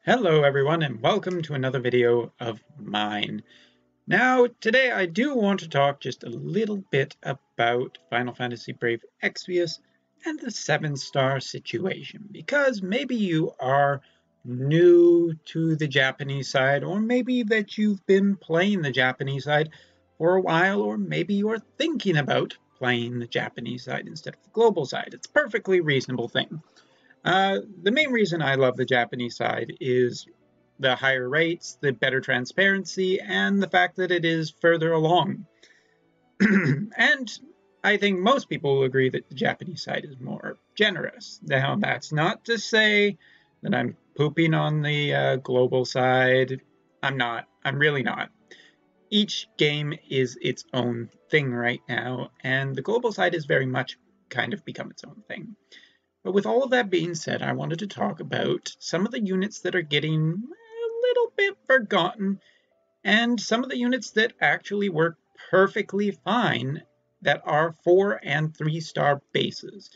Hello everyone and welcome to another video of mine. Now today I do want to talk just a little bit about Final Fantasy Brave Exvius and the 7-star situation, because maybe you are new to the Japanese side, or maybe that you've been playing the Japanese side for a while, or maybe you're thinking about playing the Japanese side instead of the global side. It's a perfectly reasonable thing. The main reason I love the Japanese side is the higher rates, the better transparency, and the fact that it is further along. And I think most people will agree that the Japanese side is more generous. Now, that's not to say that I'm pooping on the global side. I'm not. I'm really not. Each game is its own thing right now, and the global side has very much kind of become its own thing. But with all of that being said, I wanted to talk about some of the units that are getting a little bit forgotten, and some of the units that actually work perfectly fine that are 4- and 3-star bases.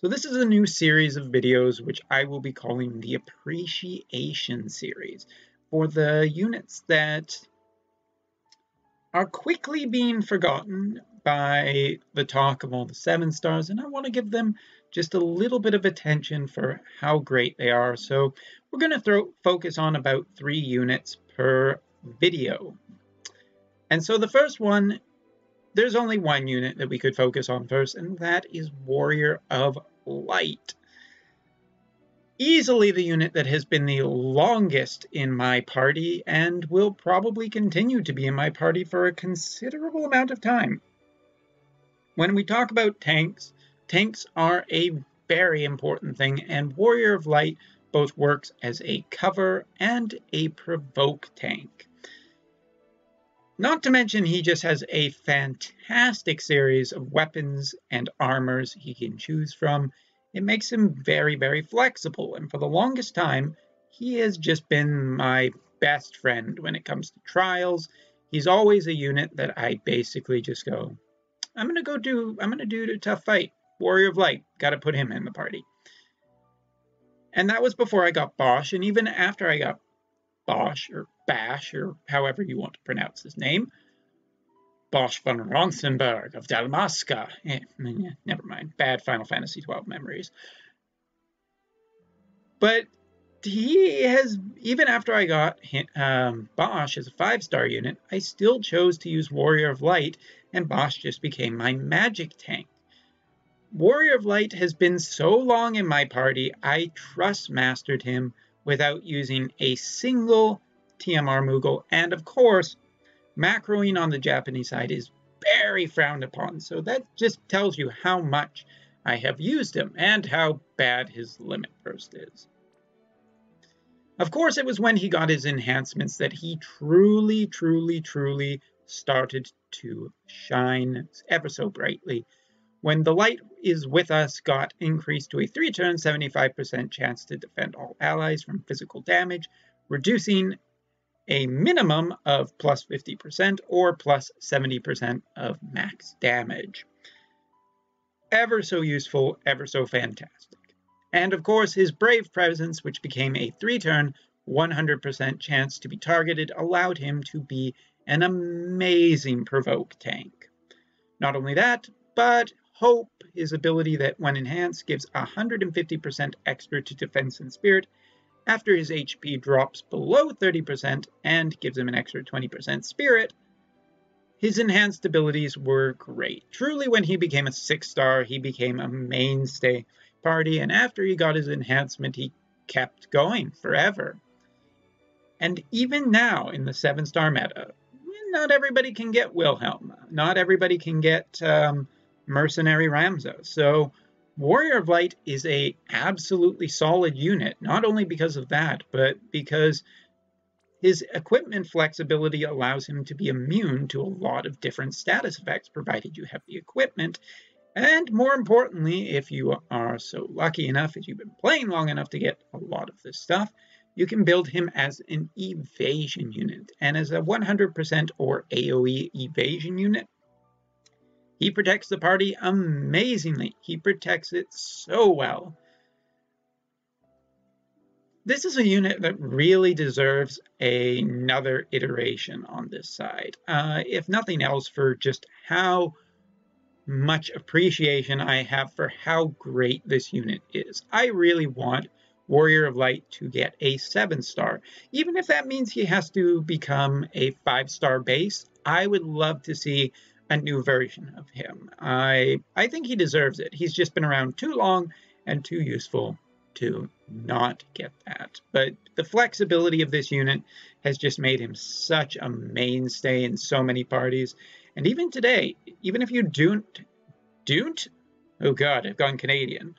So this is a new series of videos which I will be calling the Appreciation Series, for the units that are quickly being forgotten by the talk of all the 7 stars, and I want to give them just a little bit of attention for how great they are. So we're going to focus on about 3 units per video. And so the first one, there's only one unit that we could focus on first, and that is Warrior of Light. Easily the unit that has been the longest in my party and will probably continue to be in my party for a considerable amount of time. When we talk about tanks, tanks are a very important thing, and Warrior of Light both works as a cover and a provoke tank. Not to mention he just has a fantastic series of weapons and armors he can choose from. It makes him very, very flexible, and for the longest time, he has just been my best friend when it comes to trials. He's always a unit that I basically just go, I'm gonna do a tough fight. Warrior of Light, gotta put him in the party. And that was before I got Bosch, and even after I got Bosch, or Bash, or however you want to pronounce his name, Bosch von Ronsenberg of Dalmasca. Never mind. Bad Final Fantasy XII memories. But he has, even after I got Bosch as a 5-star unit, I still chose to use Warrior of Light, and Bosch just became my magic tank. Warrior of Light has been so long in my party, I trust mastered him without using a single TMR Moogle, and of course, macroing on the Japanese side is very frowned upon, so that just tells you how much I have used him and how bad his limit burst is. Of course, it was when he got his enhancements that he truly started to shine ever so brightly. When the light is with us got increased to a 3-turn 75% chance to defend all allies from physical damage, reducing a minimum of plus 50% or plus 70% of max damage. Ever so useful, ever so fantastic. And of course, his Brave Presence, which became a 3-turn 100% chance to be targeted, allowed him to be an amazing provoke tank. Not only that, but Hope, his ability that when enhanced gives 150% extra to defense and spirit after his HP drops below 30% and gives him an extra 20% spirit. His enhanced abilities were great. Truly, when he became a 6-star, he became a mainstay party, and after he got his enhancement, he kept going forever. And even now, in the 7-star meta, not everybody can get Wilhelm. Not everybody can get Mercenary Ramza. So Warrior of Light is a absolutely solid unit, not only because of that, but because his equipment flexibility allows him to be immune to a lot of different status effects, provided you have the equipment. And more importantly, if you are so lucky enough, if you've been playing long enough to get a lot of this stuff, you can build him as an evasion unit. And as a 100% or AoE evasion unit, he protects the party amazingly. He protects it so well. This is a unit that really deserves another iteration on this side, if nothing else for just how much appreciation I have for how great this unit is. I really want Warrior of Light to get a 7-star. Even if that means he has to become a 5-star base, I would love to see a new version of him. I think he deserves it. He's just been around too long and too useful to not get that. But the flexibility of this unit has just made him such a mainstay in so many parties. And even today, even if you don't, oh God, I've gone Canadian.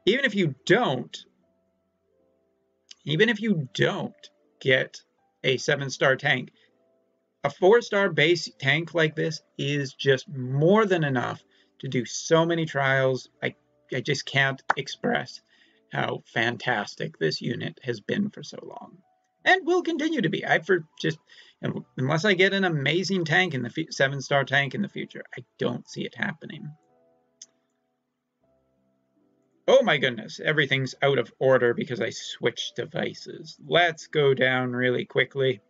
Even if you don't get a 7-star tank, a 4-star base tank like this is just more than enough to do so many trials. I just can't express how fantastic this unit has been for so long, and will continue to be. Unless I get an amazing tank in the 7-star tank in the future, I don't see it happening. Oh my goodness, everything's out of order because I switched devices. Let's go down really quickly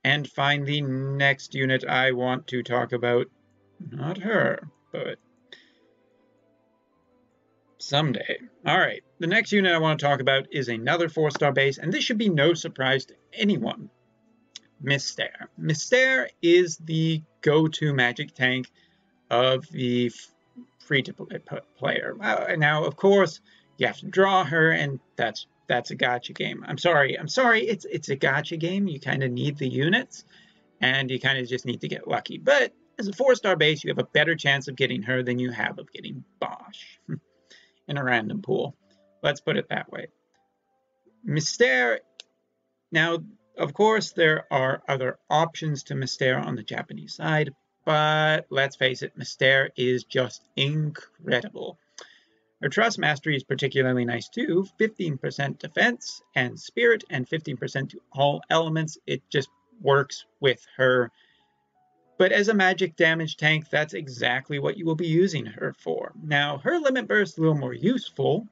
and find the next unit I want to talk about. Not her, but someday. All right, the next unit I want to talk about is another 4-star base, and this should be no surprise to anyone. Mystère. Mystère is the go-to magic tank of the free-to-play player. Now, of course, you have to draw her, and that's a gacha game. I'm sorry, it's a gacha game. You kind of need the units, and you kind of just need to get lucky. But as a 4-star base, you have a better chance of getting her than you have of getting Bosch in a random pool. Let's put it that way. Mystère. Now, of course, there are other options to Mystère on the Japanese side, but let's face it, Mystère is just incredible. Her Trust Mastery is particularly nice too, 15% defense and spirit and 15% to all elements. It just works with her. But as a magic damage tank, that's exactly what you will be using her for. Now, her limit burst is a little more useful.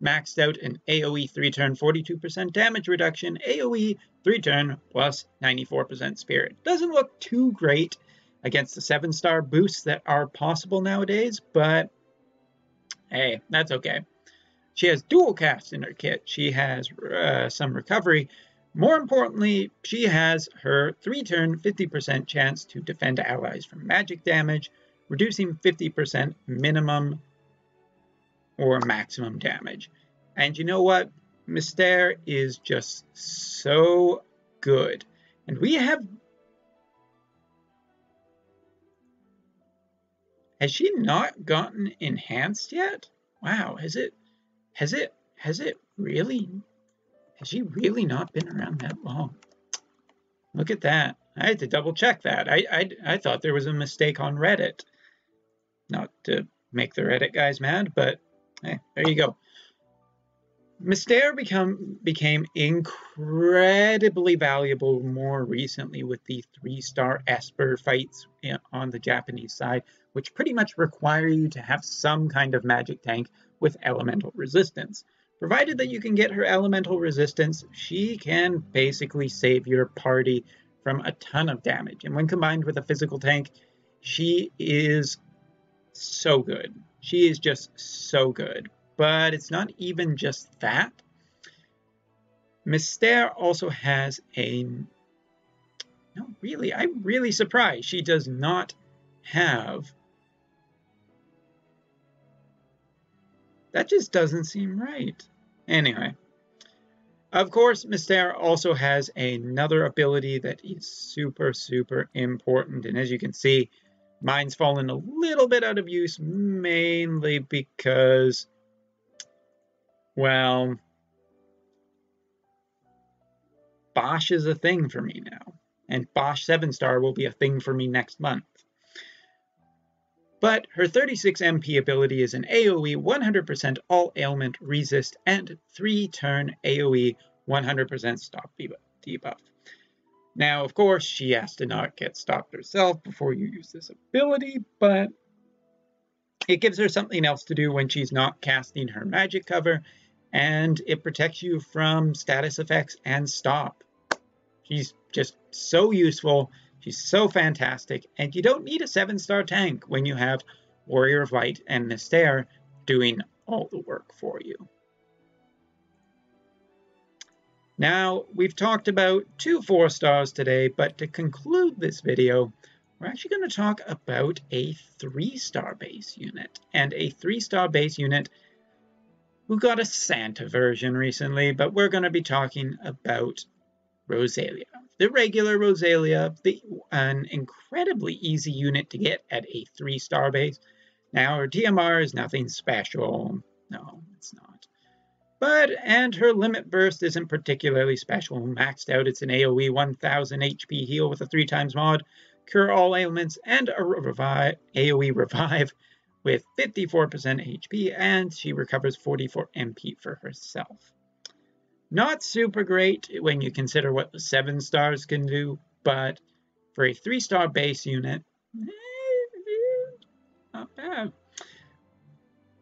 Maxed out an AoE 3-turn 42% damage reduction, AoE 3-turn plus 94% spirit. Doesn't look too great against the 7-star boosts that are possible nowadays, but hey, that's okay. She has dual cast in her kit. She has some recovery. More importantly, she has her 3-turn 50% chance to defend allies from magic damage, reducing 50% minimum or maximum damage. And you know what? Mystère is just so good. And we have... Has she not gotten enhanced yet? Wow, has it really? Has she really not been around that long? Look at that. I had to double check that. I thought there was a mistake on Reddit. Not to make the Reddit guys mad, but hey, there you go. Mystère became incredibly valuable more recently with the 3-star Esper fights on the Japanese side, which pretty much require you to have some kind of magic tank with elemental resistance. Provided that you can get her elemental resistance, she can basically save your party from a ton of damage. And when combined with a physical tank, she is so good. She is just so good. But it's not even just that. Mystère also has a... No, really, I'm really surprised she does not have... That just doesn't seem right. Anyway. Of course, Mystère also has another ability that is super, super important. And as you can see, mine's fallen a little bit out of use, mainly because... Well, Bosch is a thing for me now, and Bosch 7-star will be a thing for me next month. But her 36 MP ability is an AoE 100% all ailment resist and 3-turn AoE 100% stop debuff. Now, of course, she has to not get stopped herself before you use this ability, but it gives her something else to do when she's not casting her magic cover. and it protects you from status effects and stop. She's just so useful. She's so fantastic, and you don't need a 7-star tank when you have Warrior of Light and Nistair doing all the work for you. Now, we've talked about 2 4-stars today, but to conclude this video, we're actually going to talk about a 3-star base unit, and a 3-star base unit who got a Santa version recently, but we're going to be talking about Rosalia. The regular Rosalia, an incredibly easy unit to get at a 3-star base. Now, her TMR is nothing special. No, it's not. And her limit burst isn't particularly special. Maxed out, it's an AoE 1000 HP heal with a 3x mod, cure all ailments, and a AoE revive with 54% HP, and she recovers 44 MP for herself. Not super great when you consider what the 7 stars can do, but for a 3-star base unit, not bad.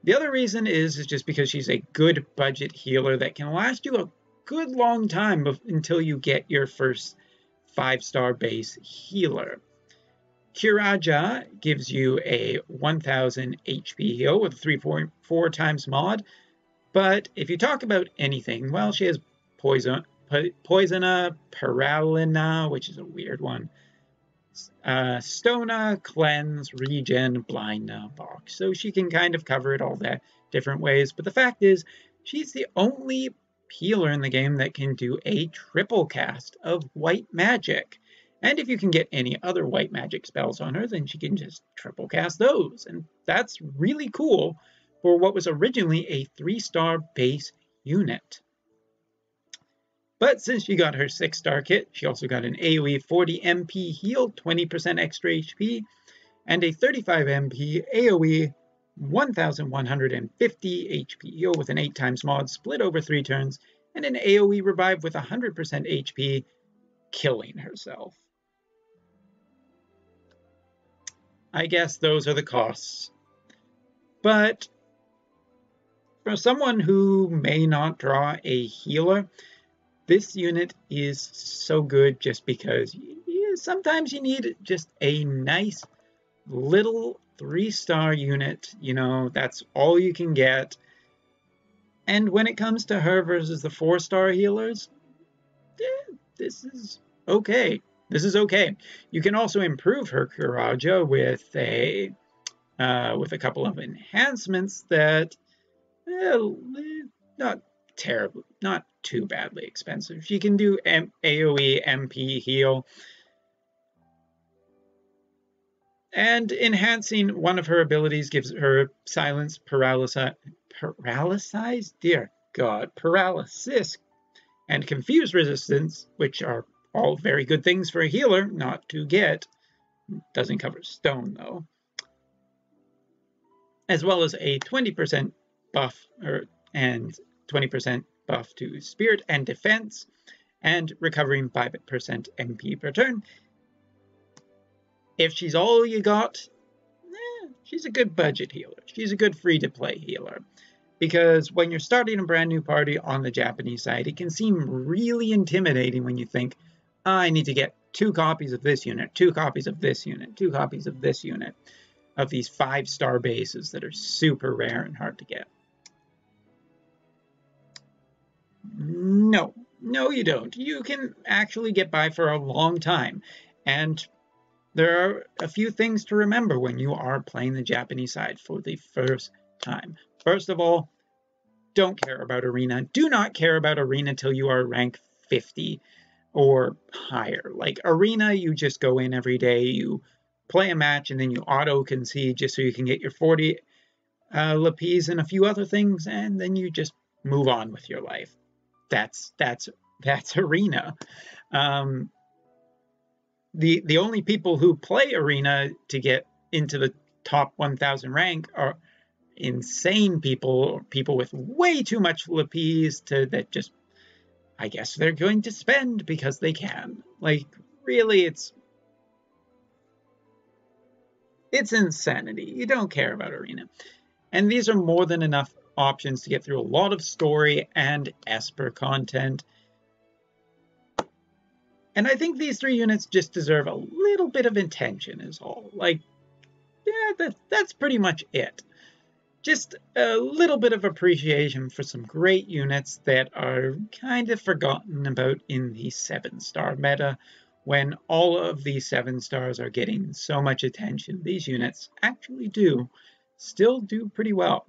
The other reason is just because she's a good budget healer that can last you a good long time until you get your first 5-star base healer. Kiraja gives you a 1000 HP heal with a 3.4x mod, but if you talk about anything, well, she has Poisona, Paralina, which is a weird one, Stona, Cleanse, Regen, Blind, Box. So she can kind of cover it all that different ways. But the fact is, she's the only healer in the game that can do a triple cast of white magic. And if you can get any other white magic spells on her, then she can just triple cast those. And that's really cool for what was originally a 3-star base unit. But since she got her 6-star kit, she also got an AoE 40 MP heal, 20% extra HP, and a 35 MP AoE 1150 HP heal with an 8x mod split over 3 turns, and an AoE revive with 100% HP, killing herself. I guess those are the costs. But for someone who may not draw a healer, this unit is so good just because sometimes you need just a nice little 3-star unit. You know, that's all you can get. And when it comes to her versus the 4-star healers, this is okay. This is okay. You can also improve her Kiraja with a couple of enhancements that not terribly, not too badly expensive. She can do AoE MP heal, and enhancing one of her abilities gives her silence, paralysis, dear God, paralysis, and confuse resistance, which are all very good things for a healer not to get. Doesn't cover stone though. As well as a 20% buff and 20% buff to spirit and defense, and recovering 5% MP per turn. If she's all you got, she's a good budget healer. She's a good free-to-play healer. Because when you're starting a brand new party on the Japanese side, it can seem really intimidating when you think, I need to get 2 copies of this unit, 2 copies of this unit, 2 copies of this unit, of these 5-star bases that are super rare and hard to get. No, you don't. You can actually get by for a long time. And there are a few things to remember when you are playing the Japanese side for the first time. First of all, don't care about arena. Do not care about arena till you are rank 50 or higher. Like arena, you just go in every day, you play a match, and then you auto-concede just so you can get your 40 lapis and a few other things, and then you just move on with your life. That's arena. The only people who play arena to get into the top 1000 rank are insane people with way too much lapis that just, I guess they're going to spend because they can. Like, really, it's insanity. You don't care about arena. And these are more than enough options to get through a lot of story and Esper content. And I think these 3 units just deserve a little bit of attention is all. Like, yeah, that's pretty much it. Just a little bit of appreciation for some great units that are kind of forgotten about in the 7-star meta. When all of these 7 stars are getting so much attention, these units actually still do pretty well.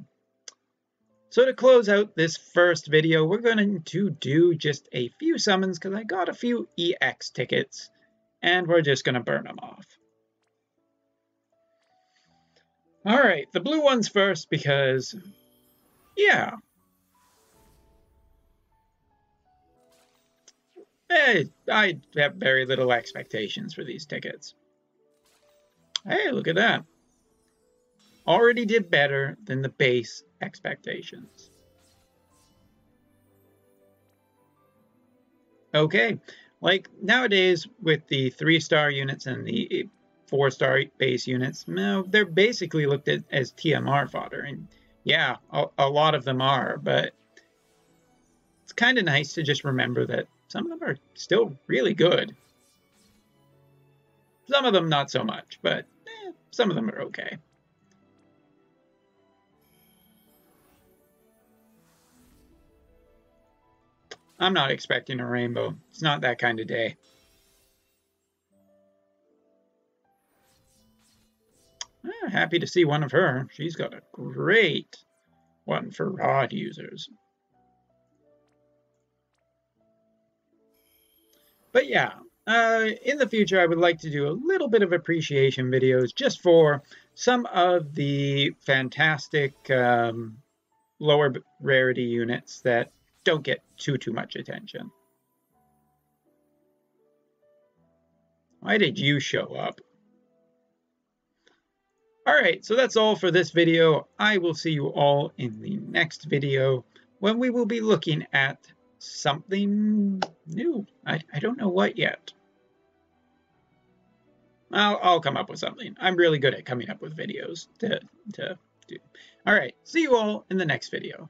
So to close out this first video, we're going to do just a few summons because I got a few EX tickets and we're just going to burn them off. Alright, the blue ones first because, yeah. I have very little expectations for these tickets. Hey, look at that. Already did better than the base expectations. Okay, like nowadays with the 3-star units and the 4-star base units, no, they're basically looked at as TMR fodder. And yeah, a lot of them are, but it's kind of nice to just remember that some of them are still really good. Some of them not so much, but some of them are okay. I'm not expecting a rainbow. It's not that kind of day. Happy to see one of her. She's got a great one for rod users. But yeah, in the future, I would like to do a little bit of appreciation videos just for some of the fantastic lower rarity units that don't get too much attention. Why did you show up? Alright, so that's all for this video. I will see you all in the next video when we will be looking at something new. I don't know what yet. I'll come up with something. I'm really good at coming up with videos to do. Alright, see you all in the next video.